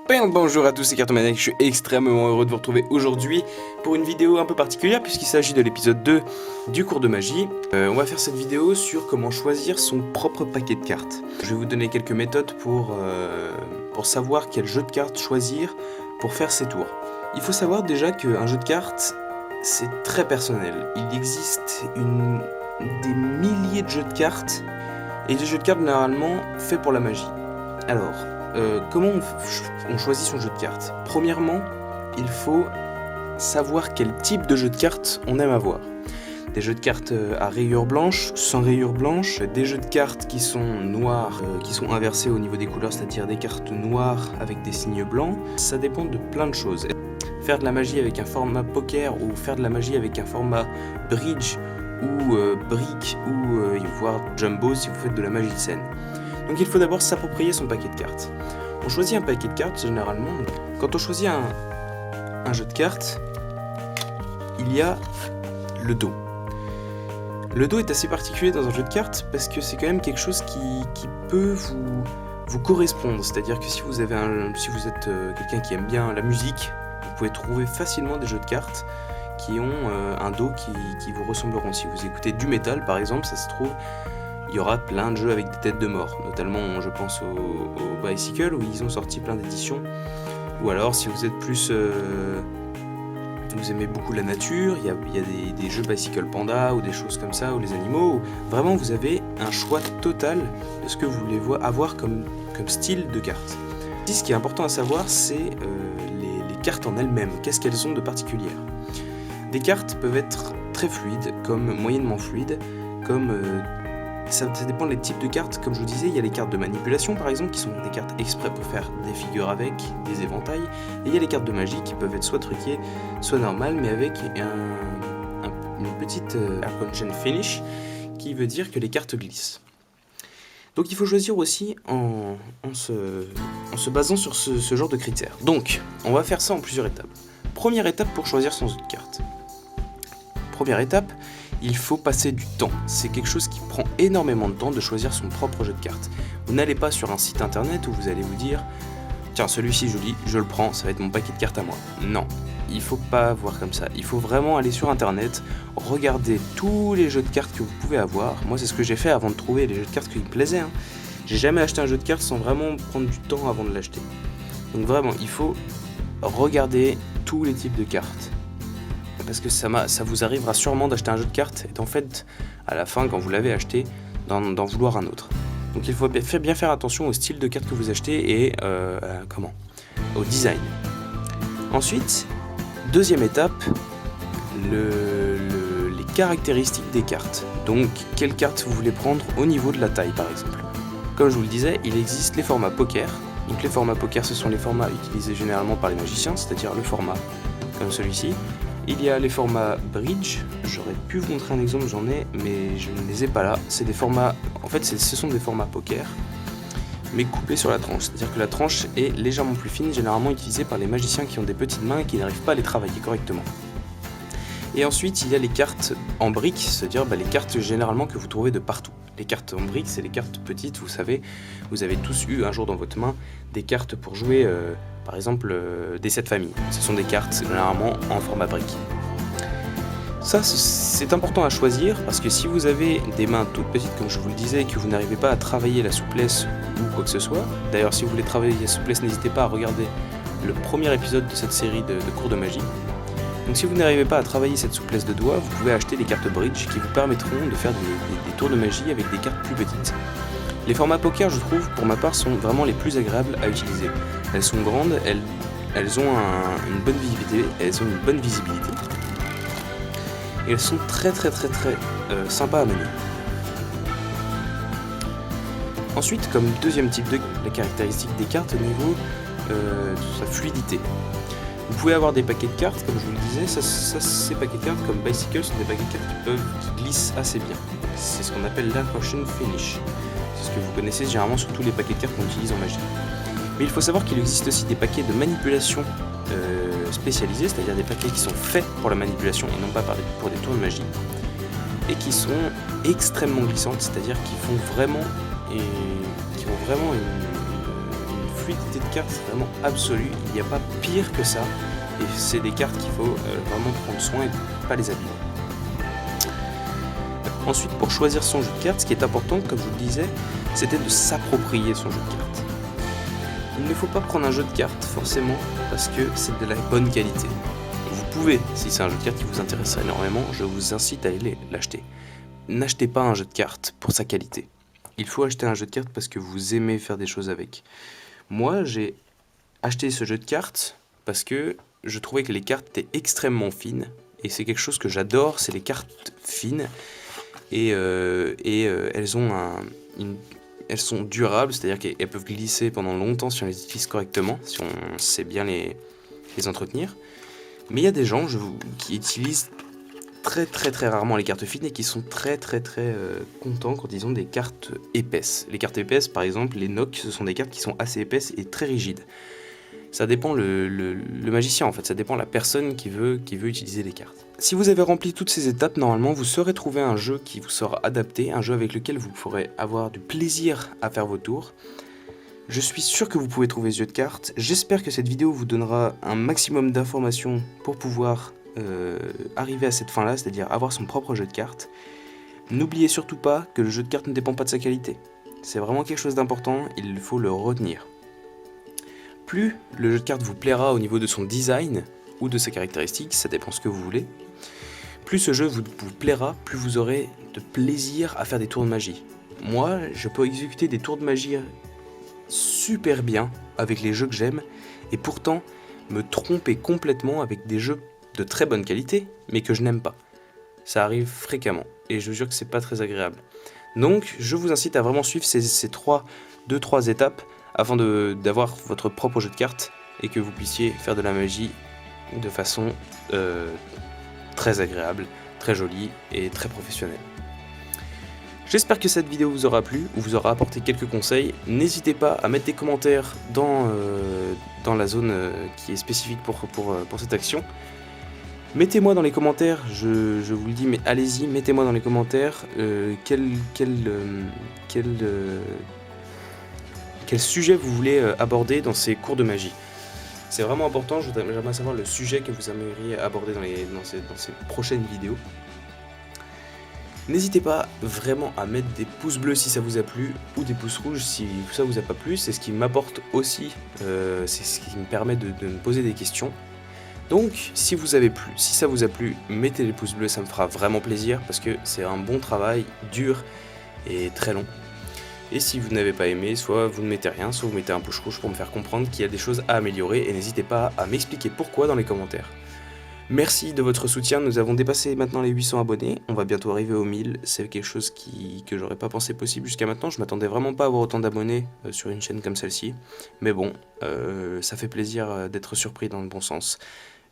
Bonjour à tous, c'est Cartomaniac, je suis extrêmement heureux de vous retrouver aujourd'hui pour une vidéo un peu particulière puisqu'il s'agit de l'épisode 2 du cours de magie. On va faire cette vidéo sur comment choisir son propre paquet de cartes. Je vais vous donner quelques méthodes pour savoir quel jeu de cartes choisir pour faire ses tours. Il faut savoir déjà qu'un jeu de cartes, c'est très personnel. Il existe des milliers de jeux de cartes et des jeux de cartes généralement faits pour la magie. Alors, comment on choisit son jeu de cartes ? Premièrement, il faut savoir quel type de jeu de cartes on aime avoir. Des jeux de cartes à rayures blanches, sans rayures blanches, des jeux de cartes qui sont noirs, qui sont inversés au niveau des couleurs, c'est-à-dire des cartes noires avec des signes blancs. Ça dépend de plein de choses. Faire de la magie avec un format poker ou faire de la magie avec un format bridge ou brick ou voire jumbo si vous faites de la magie de scène. Donc il faut d'abord s'approprier son paquet de cartes. On choisit un paquet de cartes généralement. Quand on choisit un jeu de cartes, il y a le dos. Le dos est assez particulier dans un jeu de cartes parce que c'est quand même quelque chose qui peut vous correspondre. C'est-à-dire que si vous êtes quelqu'un qui aime bien la musique, vous pouvez trouver facilement des jeux de cartes qui ont un dos qui vous ressembleront. Si vous écoutez du métal par exemple, ça se trouve, il y aura plein de jeux avec des têtes de mort, notamment je pense au Bicycle où ils ont sorti plein d'éditions. Ou alors si vous êtes plus... vous aimez beaucoup la nature, il y a des jeux Bicycle Panda ou des choses comme ça, ou les animaux, où vraiment vous avez un choix total de ce que vous voulez avoir comme style de carte. Ici, ce qui est important à savoir, c'est les cartes en elles-mêmes, qu'est-ce qu'elles ont de particulière. Des cartes peuvent être très fluides, comme moyennement fluides, comme... Ça dépend des types de cartes, comme je vous disais, il y a les cartes de manipulation par exemple, qui sont des cartes exprès pour faire des figures avec, des éventails, et il y a les cartes de magie qui peuvent être soit truquées, soit normales, mais avec une petite Arconchen Finish, qui veut dire que les cartes glissent. Donc il faut choisir aussi en se basant sur ce genre de critères. Donc, on va faire ça en plusieurs étapes. Première étape pour choisir son jeu de cartes. Première étape, il faut passer du temps. C'est quelque chose qui prend énormément de temps de choisir son propre jeu de cartes. Vous n'allez pas sur un site internet où vous allez vous dire « Tiens, celui-ci, je le prends, ça va être mon paquet de cartes à moi. » Non, il faut pas voir comme ça. Il faut vraiment aller sur internet, regarder tous les jeux de cartes que vous pouvez avoir. Moi, c'est ce que j'ai fait avant de trouver les jeux de cartes qui me plaisaient. J'ai jamais acheté un jeu de cartes sans vraiment prendre du temps avant de l'acheter. Donc vraiment, il faut regarder tous les types de cartes. Parce que ça vous arrivera sûrement d'acheter un jeu de cartes et d'en fait, à la fin, quand vous l'avez acheté, d'en vouloir un autre. Donc il faut bien faire attention au style de carte que vous achetez et au design. Ensuite, deuxième étape, les caractéristiques des cartes. Donc, quelle carte vous voulez prendre au niveau de la taille, par exemple. Comme je vous le disais, il existe les formats poker. Donc les formats poker, ce sont les formats utilisés généralement par les magiciens, c'est-à-dire le format comme celui-ci. Il y a les formats bridge, j'aurais pu vous montrer un exemple, j'en ai, mais je ne les ai pas là. C'est des formats, en fait ce sont des formats poker, mais coupés sur la tranche. C'est-à-dire que la tranche est légèrement plus fine, généralement utilisée par les magiciens qui ont des petites mains et qui n'arrivent pas à les travailler correctement. Et ensuite, il y a les cartes en briques, c'est-à-dire les cartes généralement que vous trouvez de partout. Les cartes en briques, c'est les cartes petites, vous savez, vous avez tous eu un jour dans votre main des cartes pour jouer... par exemple, des 7 familles. Ce sont des cartes généralement en format brique. Ça, c'est important à choisir parce que si vous avez des mains toutes petites, comme je vous le disais, et que vous n'arrivez pas à travailler la souplesse ou quoi que ce soit, d'ailleurs, si vous voulez travailler la souplesse, n'hésitez pas à regarder le premier épisode de cette série de cours de magie. Donc si vous n'arrivez pas à travailler cette souplesse de doigts, vous pouvez acheter des cartes bridge qui vous permettront de faire des tours de magie avec des cartes plus petites. Les formats poker, je trouve, pour ma part, sont vraiment les plus agréables à utiliser. Elles sont grandes, elles ont une bonne visibilité, et elles sont très sympas à manier. Ensuite, comme deuxième type de la caractéristique des cartes au niveau de sa fluidité. Vous pouvez avoir des paquets de cartes, comme je vous le disais, ces paquets de cartes comme Bicycle sont des paquets de cartes qui glissent assez bien. C'est ce qu'on appelle l'Arconchen Finish. C'est ce que vous connaissez généralement sur tous les paquets de cartes qu'on utilise en magie. Mais il faut savoir qu'il existe aussi des paquets de manipulation spécialisés, c'est-à-dire des paquets qui sont faits pour la manipulation et non pas pour des tours de magie, et qui sont extrêmement glissantes, c'est-à-dire qui ont vraiment une fluidité de carte vraiment absolue, il n'y a pas pire que ça, et c'est des cartes qu'il faut vraiment prendre soin et ne pas les abîmer. Ensuite, pour choisir son jeu de cartes, ce qui est important, comme je vous le disais, c'était de s'approprier son jeu de cartes. Il ne faut pas prendre un jeu de cartes forcément parce que c'est de la bonne qualité. Vous pouvez, si c'est un jeu de cartes qui vous intéresse énormément, je vous incite à aller l'acheter. N'achetez pas un jeu de cartes pour sa qualité. Il faut acheter un jeu de cartes parce que vous aimez faire des choses avec. Moi, j'ai acheté ce jeu de cartes parce que je trouvais que les cartes étaient extrêmement fines. Et c'est quelque chose que j'adore, c'est les cartes fines. Et elles sont durables, c'est-à-dire qu'elles peuvent glisser pendant longtemps si on les utilise correctement, si on sait bien les entretenir. Mais il y a des gens qui utilisent très rarement les cartes fines et qui sont très contents quand ils ont des cartes épaisses. Les cartes épaisses, par exemple, les Nock, ce sont des cartes qui sont assez épaisses et très rigides. Ça dépend le magicien en fait, ça dépend la personne qui veut utiliser les cartes. Si vous avez rempli toutes ces étapes, normalement vous saurez trouver un jeu qui vous sera adapté, un jeu avec lequel vous pourrez avoir du plaisir à faire vos tours. Je suis sûr que vous pouvez trouver ce jeu de cartes. J'espère que cette vidéo vous donnera un maximum d'informations pour pouvoir arriver à cette fin-là, c'est-à-dire avoir son propre jeu de cartes. N'oubliez surtout pas que le jeu de cartes ne dépend pas de sa qualité. C'est vraiment quelque chose d'important, il faut le retenir. Plus le jeu de cartes vous plaira au niveau de son design ou de ses caractéristiques, ça dépend ce que vous voulez, plus ce jeu vous plaira, plus vous aurez de plaisir à faire des tours de magie. Moi, je peux exécuter des tours de magie super bien avec les jeux que j'aime, et pourtant me tromper complètement avec des jeux de très bonne qualité, mais que je n'aime pas. Ça arrive fréquemment, et je vous jure que c'est pas très agréable. Donc, je vous incite à vraiment suivre ces 2-3 étapes afin d'avoir votre propre jeu de cartes et que vous puissiez faire de la magie de façon très agréable, très jolie et très professionnelle. J'espère que cette vidéo vous aura plu ou vous aura apporté quelques conseils. N'hésitez pas à mettre des commentaires dans la zone qui est spécifique pour cette action. Mettez-moi dans les commentaires, je vous le dis, mais allez-y, mettez-moi dans les commentaires quel sujet vous voulez aborder dans ces cours de magie. C'est vraiment important, j'aimerais savoir le sujet que vous aimeriez aborder dans ces prochaines vidéos. N'hésitez pas vraiment à mettre des pouces bleus si ça vous a plu, ou des pouces rouges si ça vous a pas plu, c'est ce qui m'apporte aussi, c'est ce qui me permet de me poser des questions. Donc si ça vous a plu, mettez les pouces bleus, ça me fera vraiment plaisir, parce que c'est un bon travail, dur et très long. Et si vous n'avez pas aimé, soit vous ne mettez rien, soit vous mettez un pouce rouge pour me faire comprendre qu'il y a des choses à améliorer, et n'hésitez pas à m'expliquer pourquoi dans les commentaires. Merci de votre soutien, nous avons dépassé maintenant les 800 abonnés, on va bientôt arriver aux 1000, c'est quelque chose que j'aurais pas pensé possible jusqu'à maintenant, je m'attendais vraiment pas à avoir autant d'abonnés sur une chaîne comme celle-ci, mais bon, ça fait plaisir d'être surpris dans le bon sens.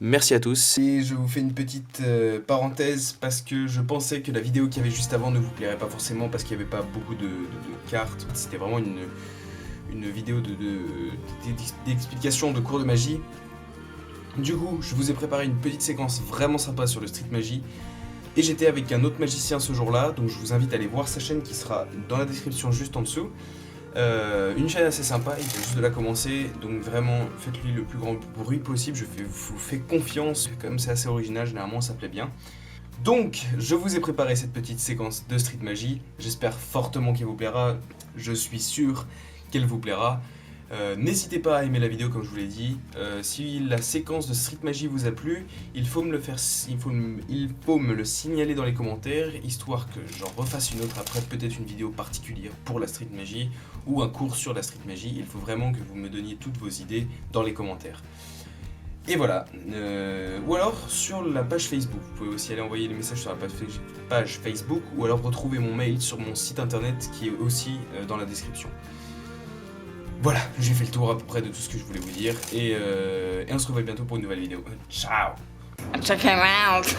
Merci à tous. Et je vous fais une petite parenthèse parce que je pensais que la vidéo qu'il y avait juste avant ne vous plairait pas forcément parce qu'il n'y avait pas beaucoup de cartes. C'était vraiment une vidéo d'explication de cours de magie. Du coup, je vous ai préparé une petite séquence vraiment sympa sur le Street Magie. Et j'étais avec un autre magicien ce jour-là, donc je vous invite à aller voir sa chaîne qui sera dans la description juste en dessous. Une chaîne assez sympa, il vient juste de la commencer, donc vraiment faites-lui le plus grand bruit possible, je vous fais confiance, comme c'est assez original, généralement ça plaît bien. Donc, je vous ai préparé cette petite séquence de Street Magie, j'espère fortement qu'elle vous plaira, je suis sûr qu'elle vous plaira. N'hésitez pas à aimer la vidéo comme je vous l'ai dit, si la séquence de Street Magie vous a plu, il faut me le signaler dans les commentaires, histoire que j'en refasse une autre après, peut-être une vidéo particulière pour la Street Magie, ou un cours sur la Street Magie, il faut vraiment que vous me donniez toutes vos idées dans les commentaires. Et voilà, ou alors sur la page Facebook, vous pouvez aussi aller envoyer les messages sur la page Facebook, ou alors retrouver mon mail sur mon site internet qui est aussi dans la description. Voilà, j'ai fait le tour à peu près de tout ce que je voulais vous dire, et on se revoit bientôt pour une nouvelle vidéo. Ciao! Check him out!